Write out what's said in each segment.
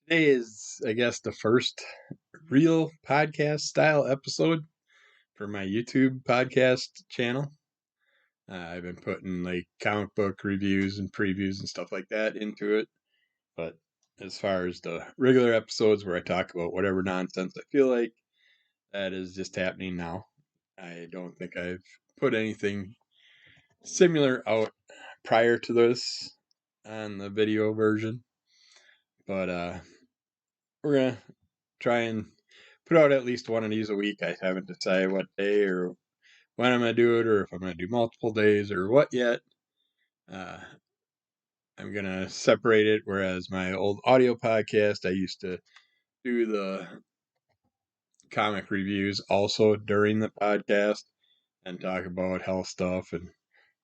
Today is, I guess, the first real podcast style episode for my YouTube podcast channel. I've been putting like comic book reviews and previews and stuff like that into it. But as far as the regular episodes where I talk about whatever nonsense I feel like, that is just happening now. I don't think I've put anything similar out prior to this on the video version. But we're gonna try and put out at least one of these a week. I haven't decided what day or when I'm gonna do it, or if I'm gonna do multiple days or what yet. Uh, I'm gonna separate it. Whereas my old audio podcast, I used to do the comic reviews also during the podcast and talk about health stuff and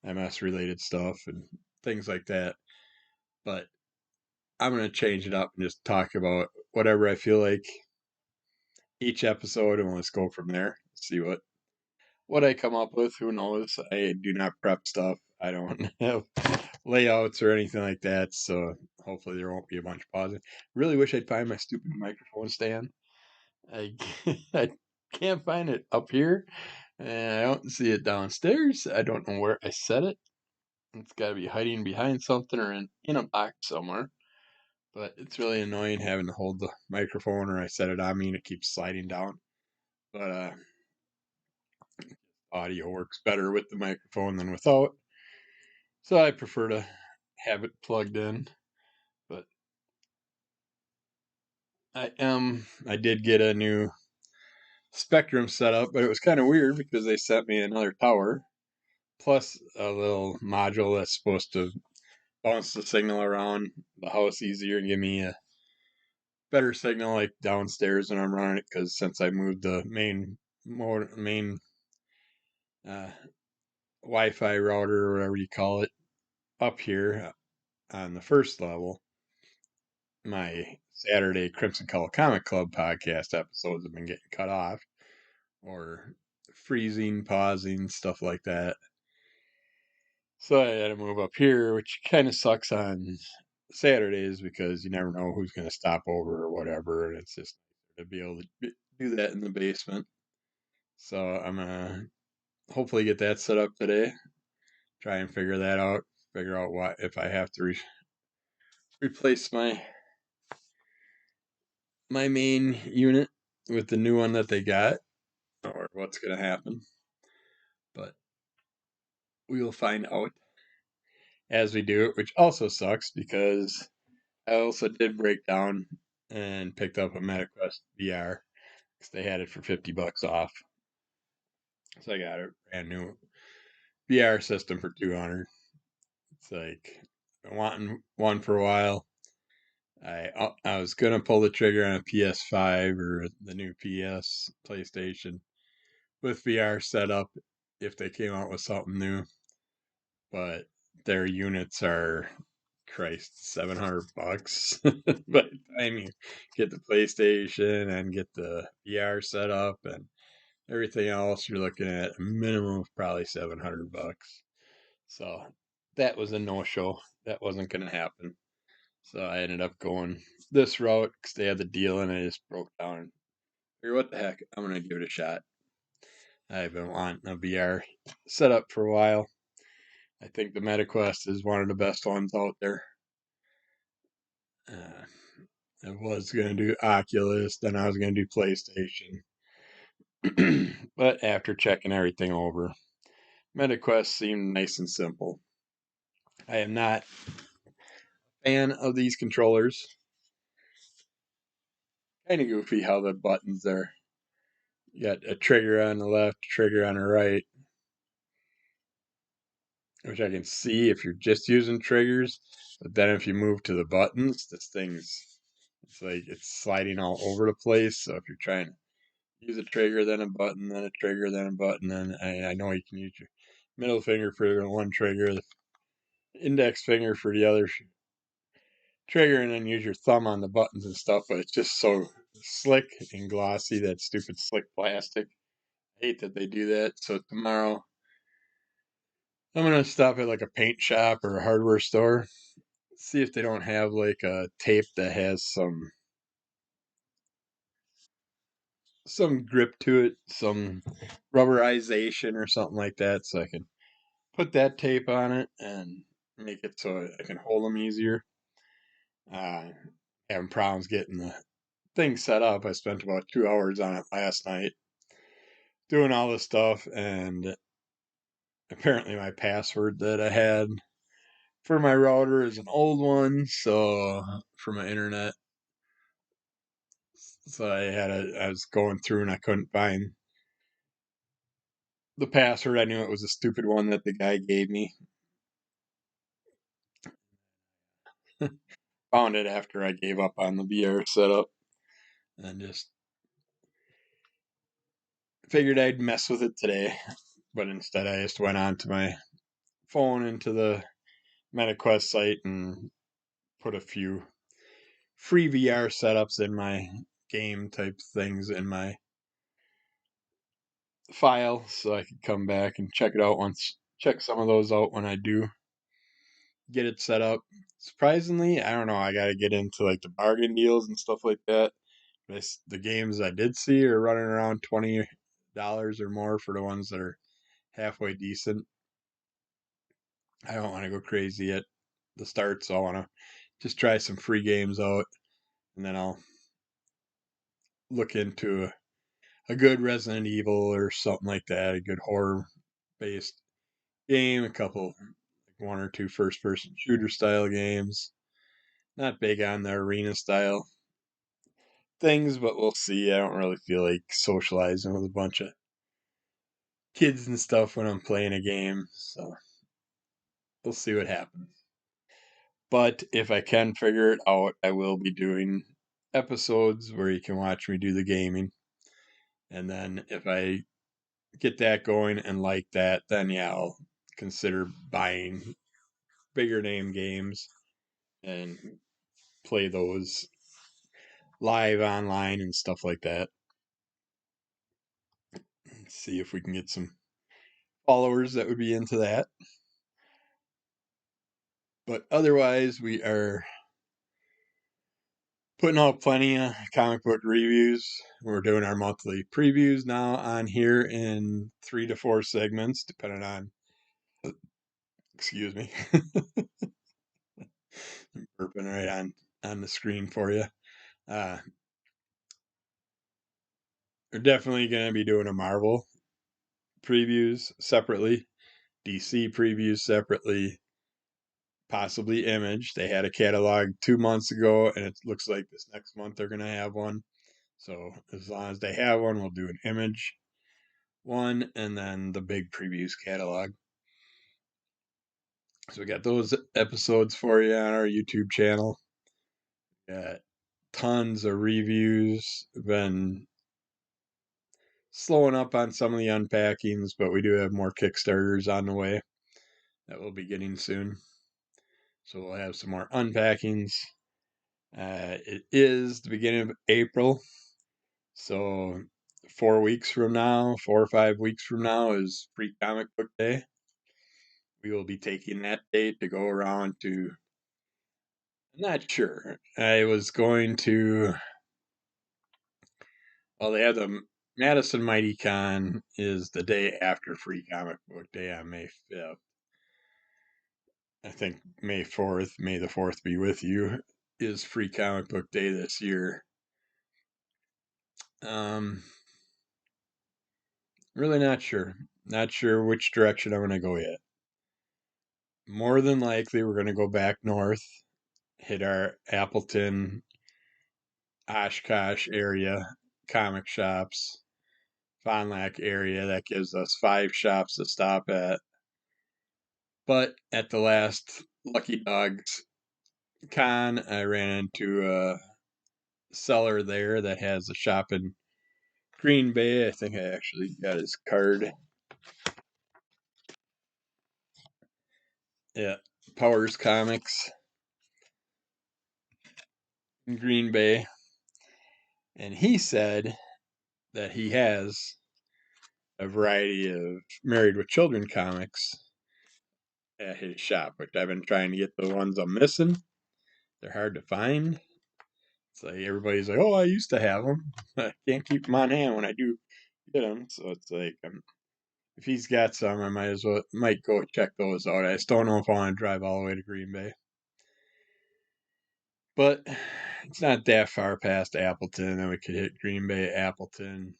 MS related stuff and things like that. But I'm gonna change it up and just talk about whatever I feel like each episode, and let's go from there. See what I come up with. Who knows? I do not prep stuff. I don't have layouts or anything like that. So hopefully there won't be a bunch of pausing. Really wish I'd find my stupid microphone stand. I I can't find it up here, and I don't see it downstairs. I don't know where I set it. It's got to be hiding behind something or in a box somewhere. But it's really annoying having to hold the microphone, or I set it on me and it keeps sliding down. But audio works better with the microphone than without. So I prefer to have it plugged in. But I did get a new Spectrum setup, but it was kind of weird because they sent me another tower plus a little module that's supposed to bounce the signal around the house easier and give me a better signal like downstairs when I'm running it, because since I moved the main uh, Wi-Fi router or whatever you call it up here on the first level, my Saturday Crimson Color Comic Club podcast episodes have been getting cut off or freezing, pausing, stuff like that. So I had to move up here, which kind of sucks on Saturdays because you never know who's going to stop over or whatever. And it's just to be able to do that in the basement. So I'm going to hopefully get that set up today. Try and figure that out. Figure out what if I have to replace my main unit with the new one that they got, or what's going to happen. But we will find out as we do it, which also sucks because I also did break down and picked up a MetaQuest VR because they had it for $50 off. So I got a brand new VR system for 200. It's like been wanting one for a while. I was gonna pull the trigger on a PS5 or the new PS PlayStation with VR set up if they came out with something new, but their units are Christ, $700 by the time you get the PlayStation and get the VR set up and everything else. You're looking at a minimum of probably $700. So that was a no-show. That wasn't going to happen. So I ended up going this route because they had the deal, and I just broke down and figured, what the heck, I'm going to give it a shot. I've been wanting a VR setup for a while. I think the MetaQuest is one of the best ones out there. I was going to do Oculus, then I was going to do PlayStation. But after checking everything over, MetaQuest seemed nice and simple. I am not a fan of these controllers. Kind of goofy how the buttons are. You got a trigger on the left, trigger on the right, which I can see if you're just using triggers. But then if you move to the buttons, it's like it's sliding all over the place. So if you're trying to use a trigger, then a button, then a trigger, then a button, then I know you can use your middle finger for one trigger, the index finger for the other trigger, and then use your thumb on the buttons and stuff. But it's just so slick and glossy, that stupid slick plastic. I hate that they do that. So tomorrow I'm gonna stop at like a paint shop or a hardware store, see if they don't have like a tape that has some some grip to it, some rubberization or something like that, so I can put that tape on it and make it so I can hold them easier. Uh, Having problems getting the thing set up. I spent about 2 hours on it last night doing all this stuff, and apparently my password that I had for my router is an old one, so for my internet. So I was going through and I couldn't find the password. I knew it was a stupid one that the guy gave me. Found it after I gave up on the VR setup and just figured I'd mess with it today. But instead, I just went onto my phone into the MetaQuest site and put a few free VR setups in my game type things in my file so I could come back and check it out check some of those out when I do get it set up. Surprisingly, I don't know, I got to get into like the bargain deals and stuff like that. The games I did see are running around $20 or more for the ones that are halfway decent. I don't want to go crazy at the start, so I want to just try some free games out, and then I'll look into a good Resident Evil or something like that, a good horror based game, a couple, like one or two first person shooter style games. Not big on the arena style things, but we'll see. I don't really feel like socializing with a bunch of kids and stuff when I'm playing a game, so we'll see what happens. But if I can figure it out, I will be doing episodes where you can watch me do the gaming. And then if I get that going and like that, then yeah, I'll consider buying bigger name games and play those live online and stuff like that. See if we can get some followers that would be into that. But otherwise, we are putting out plenty of comic book reviews. We're doing our monthly previews now on here in 3 to 4 segments, depending on, excuse me, burping right on the screen for you. Uh, we're definitely going to be doing a Marvel previews separately, DC previews separately, possibly Image. They had a catalog 2 months ago, and it looks like this next month they're going to have one. So as long as they have one, we'll do an Image one, and then the big previews catalog. So we got those episodes for you on our YouTube channel. Got tons of reviews. Been slowing up on some of the unpackings, but we do have more Kickstarters on the way that we'll be getting soon. So we'll have some more unpackings. It is the beginning of April, so 4 weeks from now, 4 or 5 weeks from now is Free Comic Book Day. We will be taking that date to go around to, I'm not sure. I was going to, well, they have the Madison Mighty Con is the day after Free Comic Book Day on May 5th. I think May 4th, May the 4th be with you, is Free Comic Book Day this year. Really not sure. Not sure which direction I'm going to go yet. More than likely, we're going to go back north, hit our Appleton, Oshkosh area comic shops, Fond du Lac area. That gives us 5 shops to stop at. But at the last Lucky Dogs con, I ran into a seller there that has a shop in Green Bay. I think I actually got his card. Yeah, Powers Comics in Green Bay. And he said that he has a variety of Married with Children comics at his shop, which I've been trying to get the ones I'm missing. They're hard to find. It's like everybody's like, "Oh, I used to have them. I can't keep them on hand when I do get them." So it's like, if he's got some, I might go check those out. I just don't know if I want to drive all the way to Green Bay, but it's not that far past Appleton, and we could hit Green Bay, Appleton,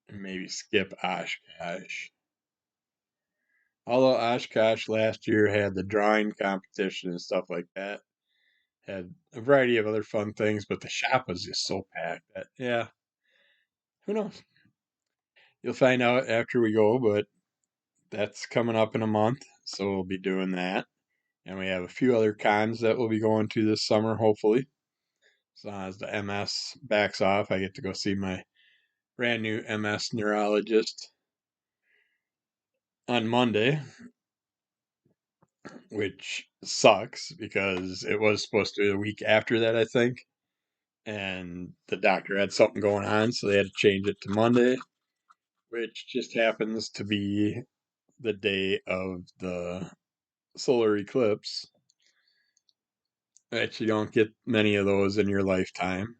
and maybe skip Oshkosh. Although Oshkosh last year had the drawing competition and stuff like that, had a variety of other fun things, but the shop was just so packed that, yeah, who knows? You'll find out after we go, but that's coming up in a month, so we'll be doing that. And we have a few other cons that we'll be going to this summer, hopefully. As long as the MS backs off, I get to go see my brand new MS neurologist on Monday, which sucks because it was supposed to be the week after that, I think. And the doctor had something going on, so they had to change it to Monday, which just happens to be the day of the solar eclipse. That you don't get many of those in your lifetime.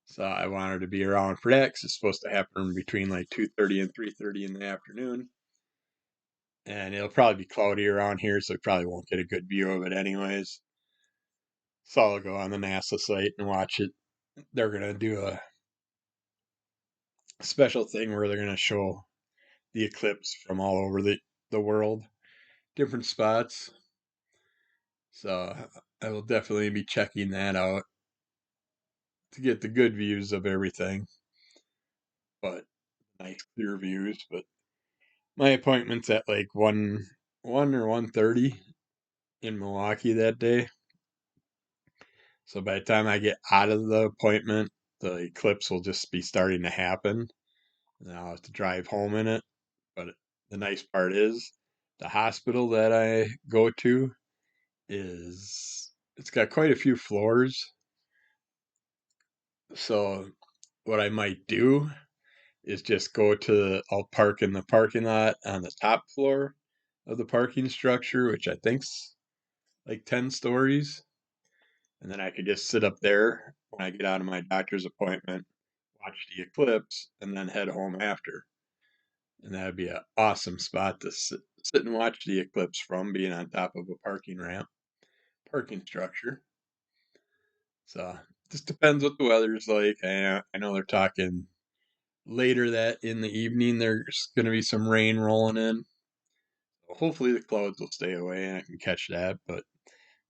So I wanted to be around for that because it's supposed to happen between like 2:30 and 3:30 in the afternoon. And it'll probably be cloudy around here, so we probably won't get a good view of it anyways. So I'll go on the NASA site and watch it. They're going to do a special thing where they're going to show the eclipse from all over the world, different spots. So I will definitely be checking that out to get the good views of everything, but nice clear views. But my appointment's at like 1 or 1:30 in Milwaukee that day. So by the time I get out of the appointment, the eclipse will just be starting to happen. And I'll have to drive home in it. But the nice part is the hospital that I go to is it's got quite a few floors. So what I might do is just I'll park in the parking lot on the top floor of the parking structure, which I think's like 10 stories. And then I could just sit up there when I get out of my doctor's appointment, watch the eclipse, and then head home after. And that'd be an awesome spot to sit and watch the eclipse from, being on top of a parking structure. So just depends what the weather's like. I know they're talking later that in the evening there's going to be some rain rolling in. So hopefully the clouds will stay away and I can catch that. But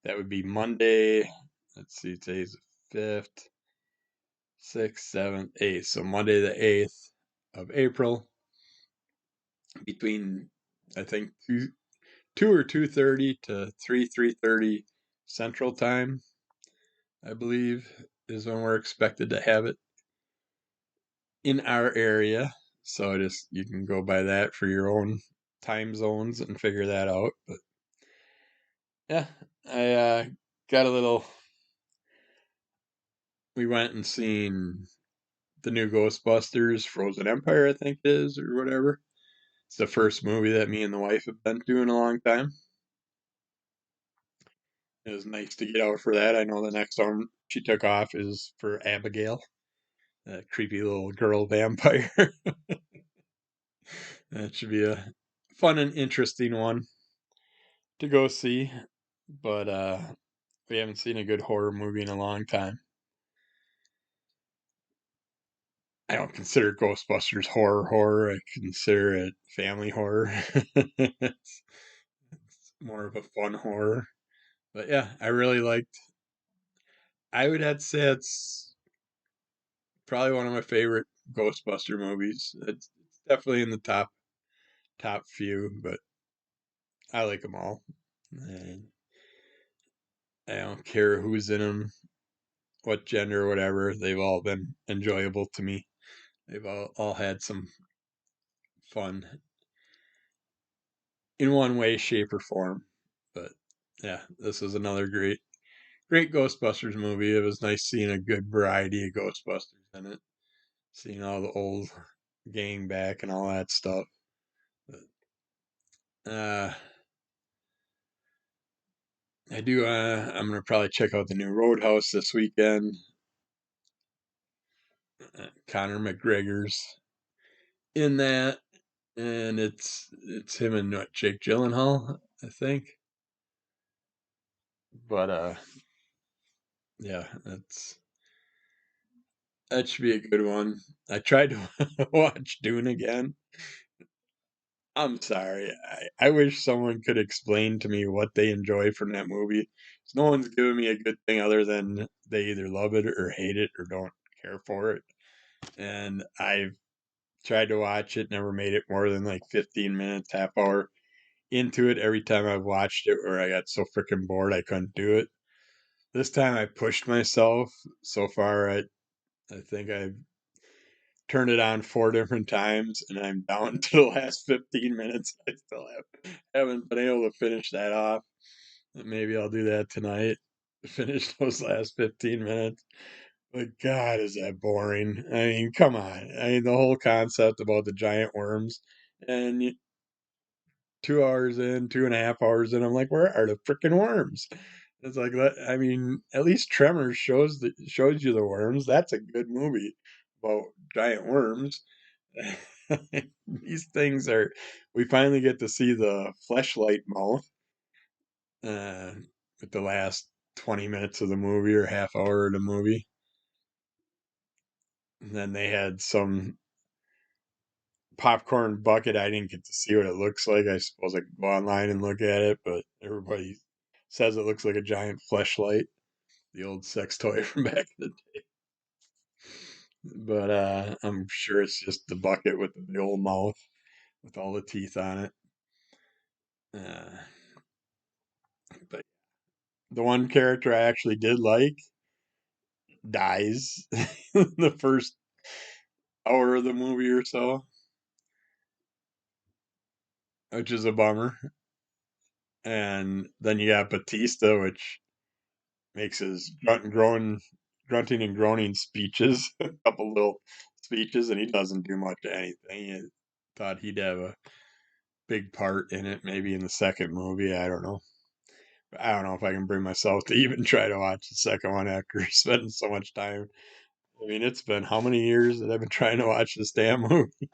that would be Monday. Let's see, today's the 5th, 6th, 7th, 8th. So Monday the 8th of April between I think 2 or 2:30 to 3:30 Central Time, I believe, is when we're expected to have it in our area. So just you can go by that for your own time zones and figure that out. But yeah, I got a little. We went and seen the new Ghostbusters Frozen Empire, I think it is, or whatever. It's the first movie that me and the wife have been to in a long time. It was nice to get out for that. I know the next one she took off is for Abigail, that creepy little girl vampire. That should be a fun and interesting one to go see. But we haven't seen a good horror movie in a long time. I don't consider Ghostbusters horror. I consider it family horror. It's more of a fun horror. But yeah, I really liked. I would have to say it's probably one of my favorite Ghostbuster movies. It's definitely in the top few, but I like them all. And I don't care who's in them, what gender, or whatever. They've all been enjoyable to me. They've all had some fun in one way, shape, or form. But yeah, this is another great Ghostbusters movie. It was nice seeing a good variety of Ghostbusters in it, seeing all the old gang back and all that stuff. But, I do. I'm gonna probably check out the new Roadhouse this weekend. Conor McGregor's in that, and it's him and Jake Gyllenhaal, I think. But yeah, that should be a good one. I tried to watch Dune again. I'm sorry. I wish someone could explain to me what they enjoy from that movie. 'Cause no one's giving me a good thing other than they either love it or hate it or don't care for it. And I've tried to watch it, never made it more than like 15 minutes, half hour into it every time I've watched it, where I got so freaking bored I couldn't do it. This time I pushed myself. So far, I think I've turned it on 4 different times, and I'm down to the last 15 minutes. I still haven't been able to finish that off. Maybe I'll do that tonight. Finish those last 15 minutes. But God, is that boring? I mean, come on. I mean, the whole concept about the giant worms, and 2 hours in, 2.5 hours in, I'm like, where are the freaking worms? It's like, I mean, at least Tremors shows you the worms. That's a good movie about giant worms. These things are. We finally get to see the fleshlight mouth uh, at the last 20 minutes of the movie or half hour of the movie. And then they had some popcorn bucket. I didn't get to see what it looks like. I suppose I could go online and look at it, but everybody says it looks like a giant fleshlight, the old sex toy from back in the day. But I'm sure it's just the bucket with the old mouth with all the teeth on it. Uh, but the one character I actually did like dies the first hour of the movie or so, which is a bummer. And then you got Batista, which makes his grunting and groaning speeches, a couple little speeches, and he doesn't do much of anything. I thought he'd have a big part in it, maybe in the second movie. I don't know. I don't know if I can bring myself to even try to watch the second one after spending so much time. I mean, it's been how many years that I've been trying to watch this damn movie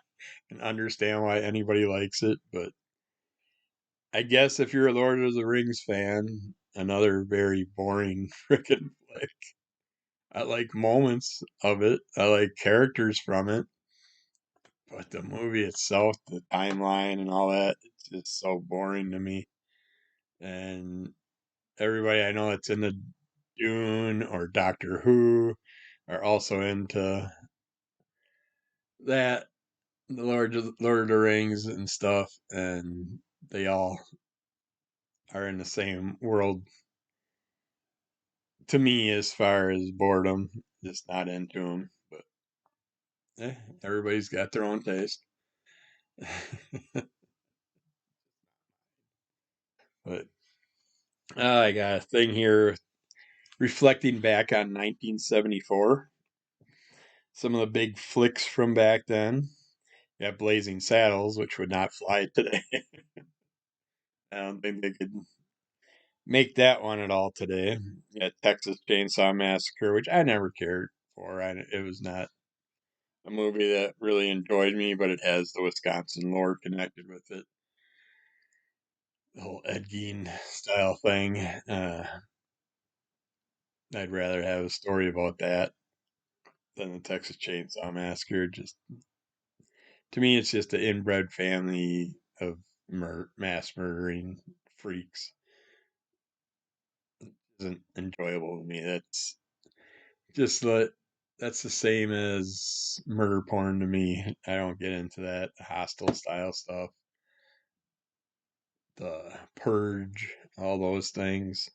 and understand why anybody likes it. But I guess if you're a Lord of the Rings fan, another very boring freaking flick. I like moments of it. I like characters from it, but the movie itself, the timeline and all that, it's just so boring to me. And everybody I know that's into Dune or Doctor Who are also into that, the Lord of the Rings and stuff, and they all are in the same world to me as far as boredom. Just not into them, but everybody's got their own taste. But I got a thing here reflecting back on 1974. Some of the big flicks from back then. You got Blazing Saddles, which would not fly today. I don't think they could make that one at all today. You got Texas Chainsaw Massacre, which I never cared for. It was not a movie that really enjoyed me, but it has the Wisconsin lore connected with it. The whole Ed Gein style thing. I'd rather have a story about that than the Texas Chainsaw Massacre. Just to me, it's just an inbred family of mass murdering freaks. Isn't enjoyable to me. Just like that's the same as murder porn to me. I don't get into that hostile style stuff. The Purge, all those things.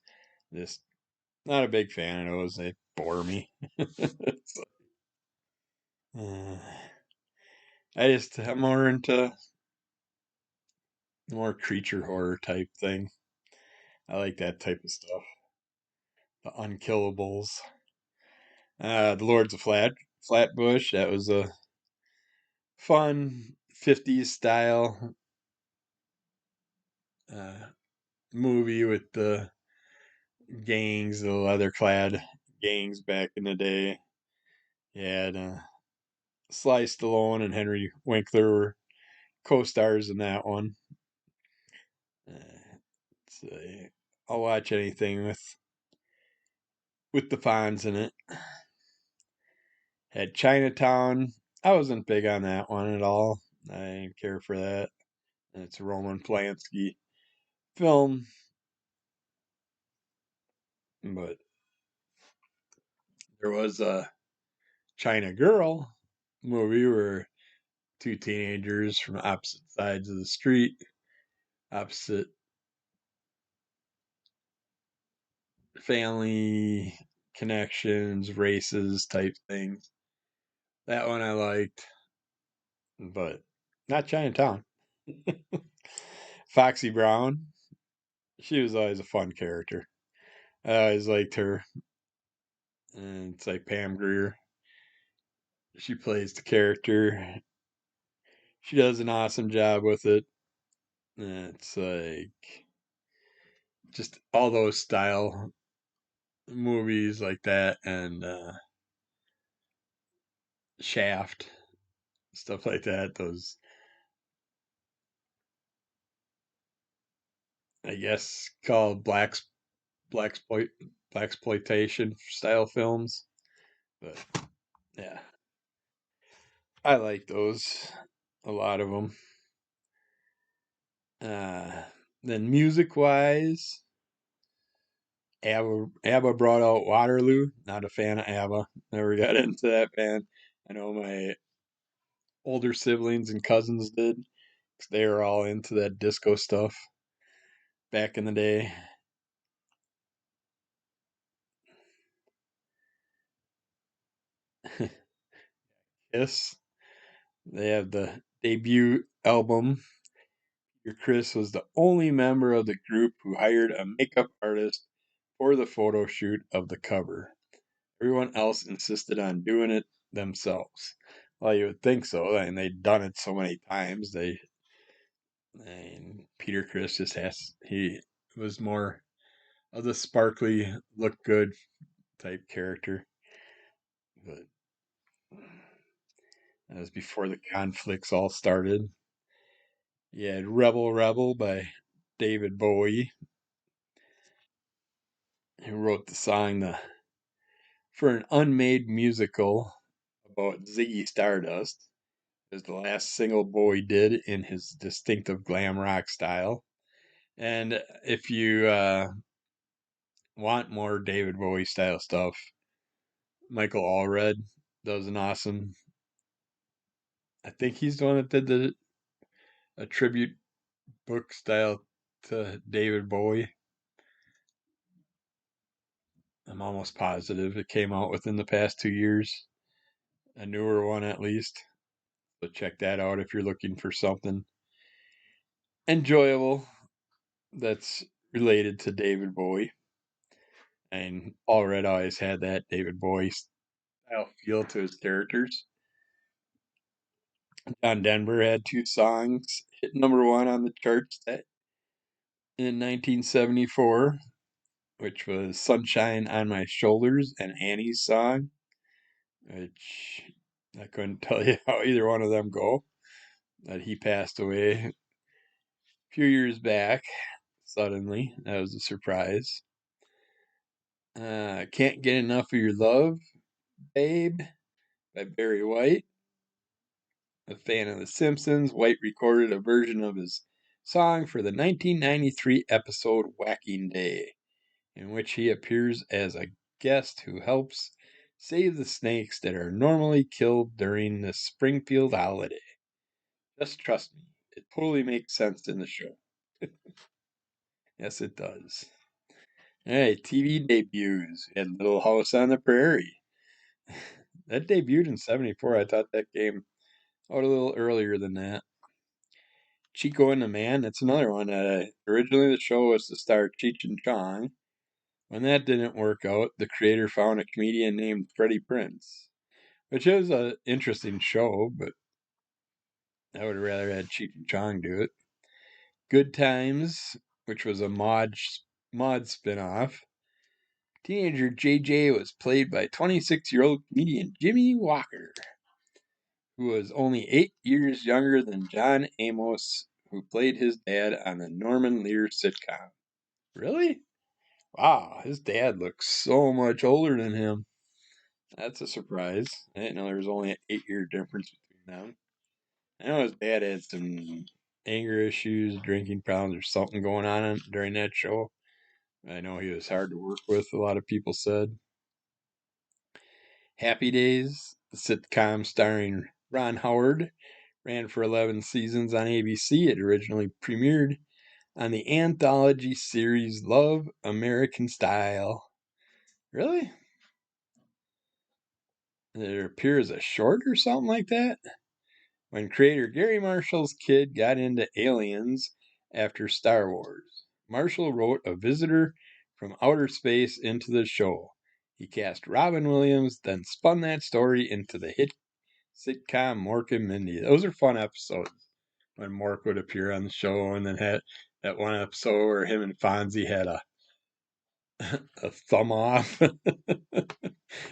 Just not a big fan of those. They bore me. uh, I'm more into the more creature horror type thing. I like that type of stuff. The Unkillables. The Lords of Flatbush. That was a fun 50s style uh, movie with the gangs, the leather-clad gangs back in the day. You had Sly Stallone and Henry Winkler were co-stars in that one. So I'll watch anything with the Fonz in it. Had Chinatown. I wasn't big on that one at all. I didn't care for that. It's a Roman Polanski film, but there was a China Girl movie where two teenagers from opposite sides of the street, opposite family connections, races type things. That one I liked, but not Chinatown. Foxy Brown, she was always a fun character. I always liked her. And it's like Pam Grier. She plays the character. She does an awesome job with it. And it's like just all those style movies like that and Shaft, stuff like that. Those, I guess, called black exploitation style films. But yeah, I like those, a lot of them. Uh, then music wise, ABBA brought out Waterloo. Not a fan of ABBA. Never got into that band. I know my older siblings and cousins did. 'Cause they were all into that disco stuff back in the day. Kiss. They have the debut album. Your Chris was the only member of the group who hired a makeup artist for the photo shoot of the cover. Everyone else insisted on doing it themselves. Well, you would think so, and they'd done it so many times. And Peter Chris just he was more of the sparkly, look good type character. But that was before the conflicts all started. You had Rebel Rebel by David Bowie, who wrote the song for an unmade musical about Ziggy Stardust. It was the last single Bowie did in his distinctive glam rock style. And if you want more David Bowie style stuff, Michael Allred does an awesome. I think he's the one that did a tribute book style to David Bowie. I'm almost positive it came out within the past 2 years, a newer one at least. So check that out if you're looking for something enjoyable that's related to David Bowie. And Allred always had that David Bowie style feel to his characters. John Denver had two songs hit number one on the charts in 1974, which was Sunshine on My Shoulders and Annie's Song, which I couldn't tell you how either one of them go. That he passed away a few years back suddenly. That was a surprise. Can't Get Enough of Your Love, Babe by Barry White. A fan of The Simpsons, White recorded a version of his song for the 1993 episode Whacking Day, in which he appears as a guest who helps save the snakes that are normally killed during the Springfield holiday. Just trust me, it totally makes sense in the show. Yes, it does. Hey, TV debuts. We had Little House on the Prairie. That debuted in 74. I thought that came out a little earlier than that. Chico and the Man, that's another one. Originally, the show was to star Cheech and Chong. When that didn't work out, the creator found a comedian named Freddie Prinze, which is an interesting show, but I would have rather had Cheech and Chong do it. Good Times, which was a Mod spinoff. Teenager JJ was played by 26-year-old comedian Jimmy Walker, who was only 8 years younger than John Amos, who played his dad on the Norman Lear sitcom. Really? Wow, his dad looks so much older than him. That's a surprise. I didn't know there was only an 8-year difference between them. I know his dad had some anger issues, drinking problems, or something going on during that show. I know he was hard to work with, a lot of people said. Happy Days, the sitcom starring Ron Howard, ran for 11 seasons on ABC. It originally premiered on the anthology series Love American Style. Really? Did it appear as a short or something like that? When creator Gary Marshall's kid got into aliens after Star Wars, Marshall wrote a visitor from outer space into the show. He cast Robin Williams, then spun that story into the hit sitcom Mork and Mindy. Those are fun episodes when Mork would appear on the show, and then had that one episode where him and Fonzie had a thumb off.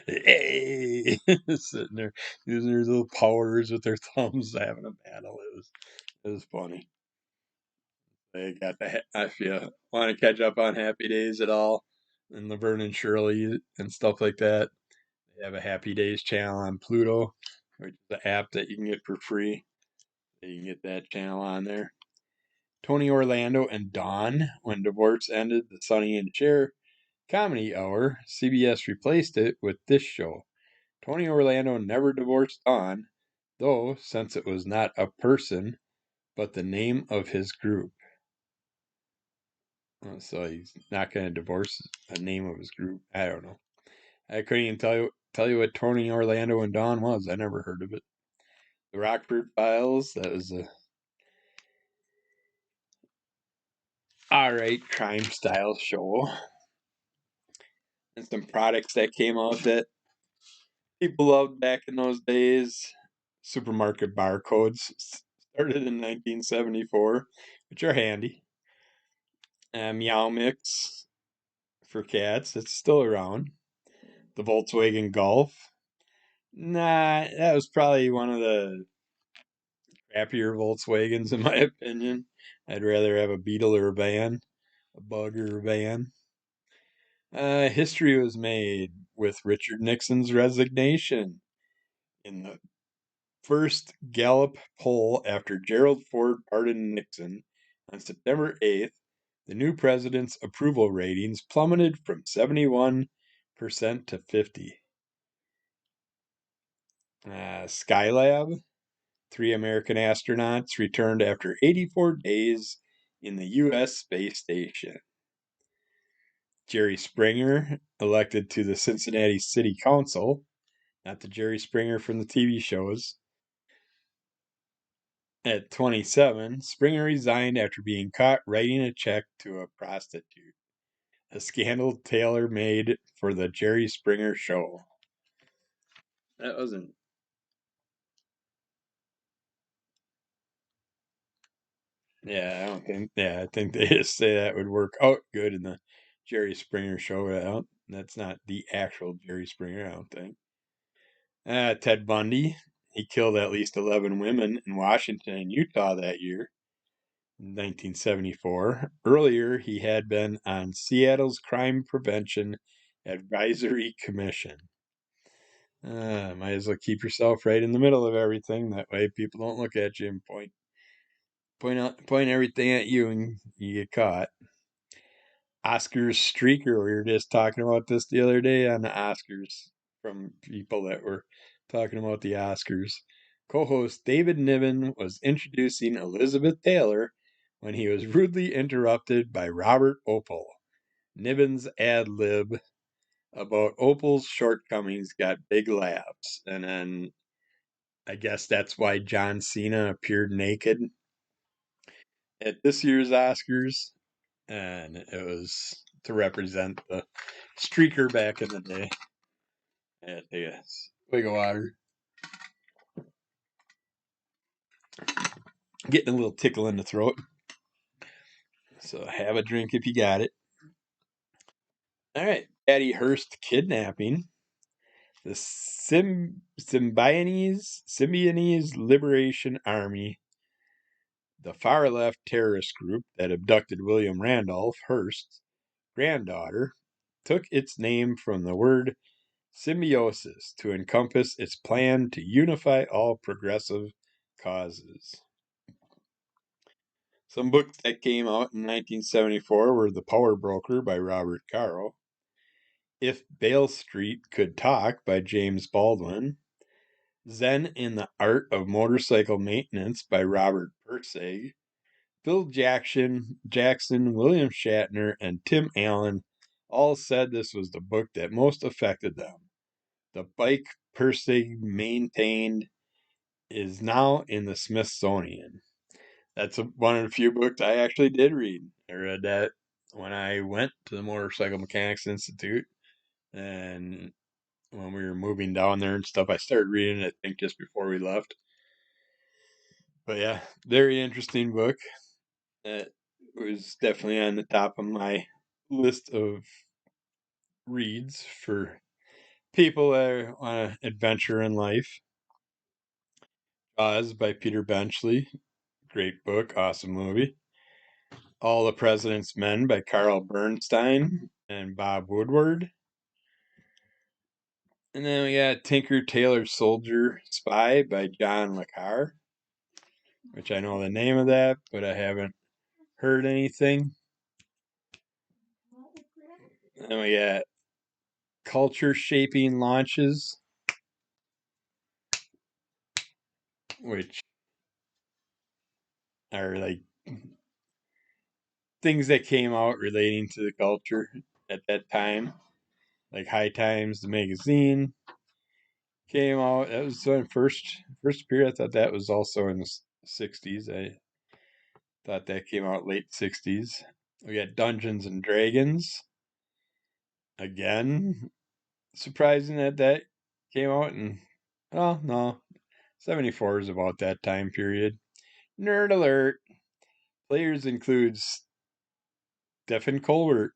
Hey, sitting there using their little powers with their thumbs, having a battle. It was funny. They got if you want to catch up on Happy Days at all, and Laverne and Shirley and stuff like that, they have a Happy Days channel on Pluto, which is the app that you can get for free. You can get that channel on there. Tony Orlando and Dawn, when divorce ended the Sonny and Cher comedy hour, CBS replaced it with this show. Tony Orlando never divorced Dawn, though, since it was not a person, but the name of his group. So he's not going to divorce the name of his group. I don't know. I couldn't even tell you what Tony Orlando and Dawn was. I never heard of it. The Rockford Files. That was a alright crime style show. And some products that came out that people loved back in those days. Supermarket barcodes started in 1974, which are handy. Meow Mix for cats. It's still around. The Volkswagen Golf. Nah, that was probably one of the crappier Volkswagens in my opinion. I'd rather have a Beetle or a van, a Bug or a van. History was made with Richard Nixon's resignation in the first Gallup poll after Gerald Ford pardoned Nixon on September 8th. The new president's approval ratings plummeted from 71% to 50%. Skylab, 3 American astronauts returned after 84 days in the U.S. space station. Jerry Springer, elected to the Cincinnati City Council, not the Jerry Springer from the TV shows. At 27, Springer resigned after being caught writing a check to a prostitute. A scandal tailor-made for the Jerry Springer show. That wasn't. Yeah, I don't think. Yeah, I think they just say that would work out good in the Jerry Springer show. That's not the actual Jerry Springer, I don't think. Ted Bundy. He killed at least 11 women in Washington and Utah that year, in 1974. Earlier, he had been on Seattle's Crime Prevention Advisory Commission. Might as well keep yourself right in the middle of everything. That way, people don't look at you and point everything at you, and you get caught. Oscars streaker. We were just talking about this the other day on the Oscars from people that were talking about the Oscars. Co-host David Niven was introducing Elizabeth Taylor when he was rudely interrupted by Robert Opel. Niven's ad lib about Opel's shortcomings got big laughs, and then I guess that's why John Cena appeared naked at this year's Oscars, and it was to represent the streaker back in the day. Yeah, yes. Wig of water. Getting a little tickle in the throat. So have a drink if you got it. All right. Patty Hearst kidnapping, the Symbionese Liberation Army, the far-left terrorist group that abducted William Randolph Hearst's granddaughter, took its name from the word symbiosis to encompass its plan to unify all progressive causes. Some books that came out in 1974 were The Power Broker by Robert Caro, If Bale Street Could Talk by James Baldwin, Zen in the Art of Motorcycle Maintenance by Robert Pirsig. Phil Jackson, William Shatner, and Tim Allen all said this was the book that most affected them. The bike Pirsig maintained is now in the Smithsonian. That's one of the few books I actually did read. I read that when I went to the Motorcycle Mechanics Institute, and when we were moving down there and stuff, I started reading it, I think, just before we left. But yeah, very interesting book. It was definitely on the top of my list of reads for people that want an adventure in life. Oz by Peter Benchley. Great book, awesome movie. All the President's Men by Carl Bernstein and Bob Woodward. And then we got Tinker Tailor Soldier Spy by John le Carre, which I know the name of that, but I haven't heard anything. And then we got Culture Shaping Launches, which are like things that came out relating to the culture at that time. Like High Times, the magazine came out. That was the first period. I thought that was also in the 60s. I thought that came out late 60s. We got Dungeons and Dragons. Again, surprising that that came out in, oh, no, 74 is about that time period. Nerd alert. Players include Stephen Colbert,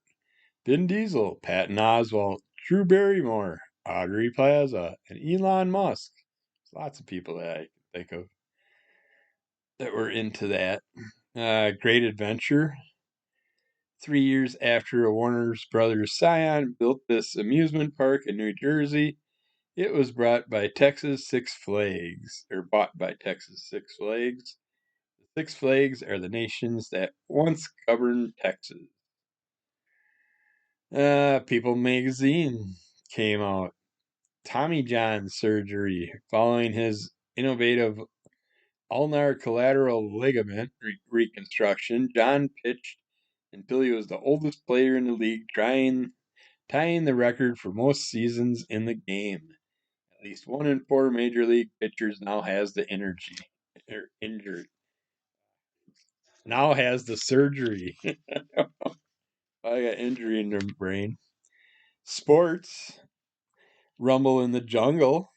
Vin Diesel, Patton Oswalt, Drew Barrymore, Audrey Plaza, and Elon Musk. There's lots of people that I can think of that were into that. Great Adventure. 3 years after a Warner Brothers Scion built this amusement park in New Jersey, it was brought by Texas Six Flags, or bought by Texas Six Flags. The Six Flags are the nations that once governed Texas. People magazine came out. Tommy John surgery following his innovative ulnar collateral ligament reconstruction. John pitched until he was the oldest player in the league, tying the record for most seasons in the game. At least 1 in 4 major league pitchers now has the injured. Now has the surgery. I got injury in the brain. Sports. Rumble in the Jungle,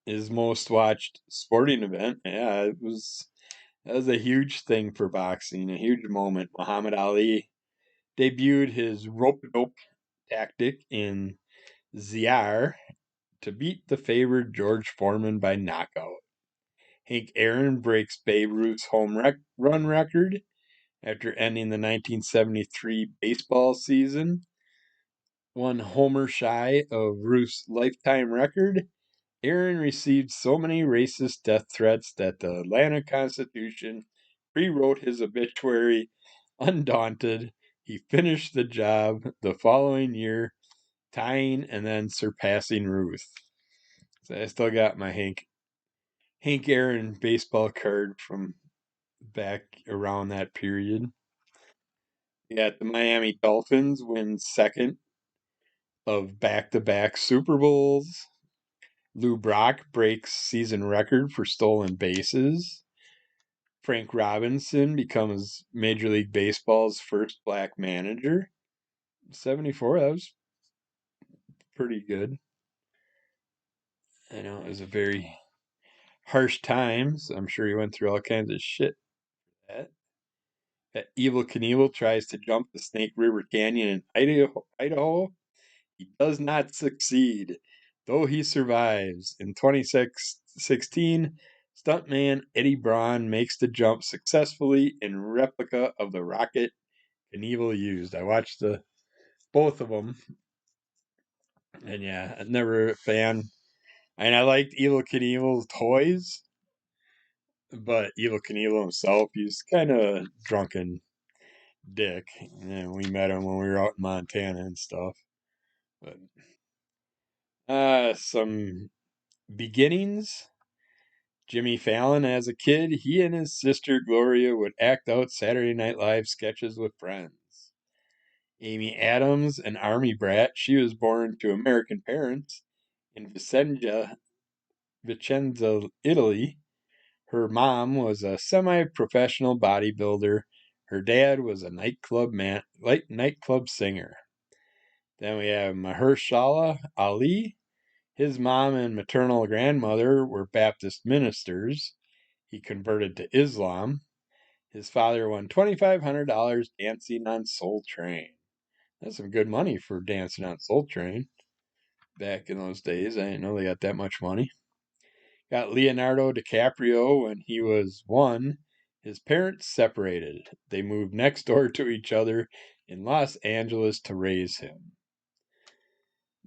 his most watched sporting event. Yeah, that was a huge thing for boxing, a huge moment. Muhammad Ali debuted his rope-a-dope tactic in Zaire to beat the favored George Foreman by knockout. Hank Aaron breaks Babe Ruth's run record after ending the 1973 baseball season. 1 homer shy of Ruth's lifetime record. Aaron received so many racist death threats that the Atlanta Constitution rewrote his obituary. Undaunted, he finished the job the following year, tying and then surpassing Ruth. So I still got my Hank Aaron baseball card from back around that period. Yeah, the Miami Dolphins win second of back-to-back Super Bowls. Lou Brock breaks season record for stolen bases. Frank Robinson becomes Major League Baseball's first black manager. 74, that was pretty good. I know it was a very harsh times. I'm sure he went through all kinds of shit. That Evil Knievel tries to jump the Snake River Canyon in Idaho. He does not succeed, though he survives. In 2016, stuntman Eddie Braun makes the jump successfully in replica of the rocket Knievel used. I watched both of them, and yeah, I'm never a fan. And I liked Evil Knievel's toys, but Evil Knievel himself, he's kind of drunken dick. And we met him when we were out in Montana and stuff. But some beginnings. Jimmy Fallon, as a kid, he and his sister Gloria would act out Saturday Night Live sketches with friends. Amy Adams, an army brat, she was born to American parents in Vicenza, Italy. Her mom was a semi-professional bodybuilder. Her dad was a nightclub singer. Then we have Mahershala Ali. His mom and maternal grandmother were Baptist ministers. He converted to Islam. His father won $2,500 dancing on Soul Train. That's some good money for dancing on Soul Train back in those days. I didn't know they got that much money. Got Leonardo DiCaprio when he was one. His parents separated. They moved next door to each other in Los Angeles to raise him.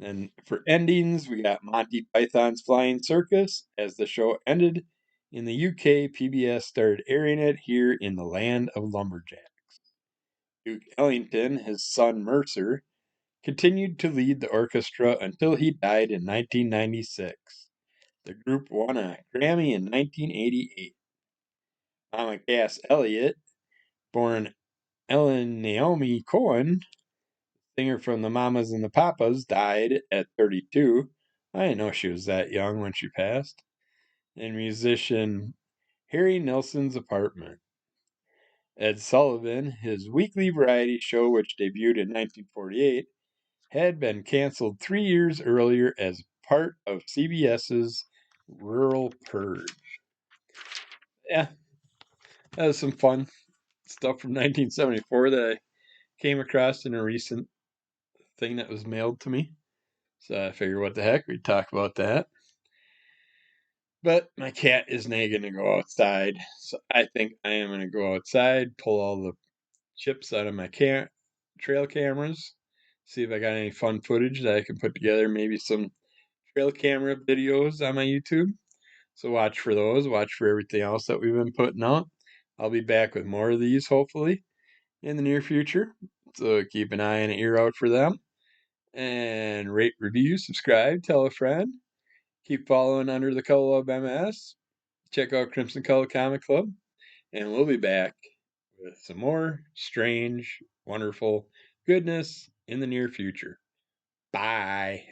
And for endings, we got Monty Python's Flying Circus. As the show ended in the UK, PBS started airing it here in the land of lumberjacks. Duke Ellington, his son Mercer, continued to lead the orchestra until he died in 1996. The group won a Grammy in 1988. Mama Cass Elliot, born Ellen Naomi Cohen, singer from the Mamas and the Papas, died at 32. I didn't know she was that young when she passed. And musician Harry Nilsson's apartment. Ed Sullivan, his weekly variety show, which debuted in 1948, had been canceled 3 years earlier as part of CBS's Rural Purge. Yeah, that was some fun stuff from 1974 that I came across in a recent thing that was mailed to me. So I figured, what the heck, we'd talk about that. But my cat is now going to go outside. So I think I am going to go outside, pull all the chips out of my trail cameras, see if I got any fun footage that I can put together, maybe some trail camera videos on my YouTube. So watch for those, watch for everything else that we've been putting out. I'll be back with more of these hopefully in the near future. So keep an eye and an ear out for them. And rate, review, subscribe, tell a friend. Keep following Under the Color of MS. Check out Crimson Color Comic Club. And we'll be back with some more strange, wonderful goodness in the near future. Bye.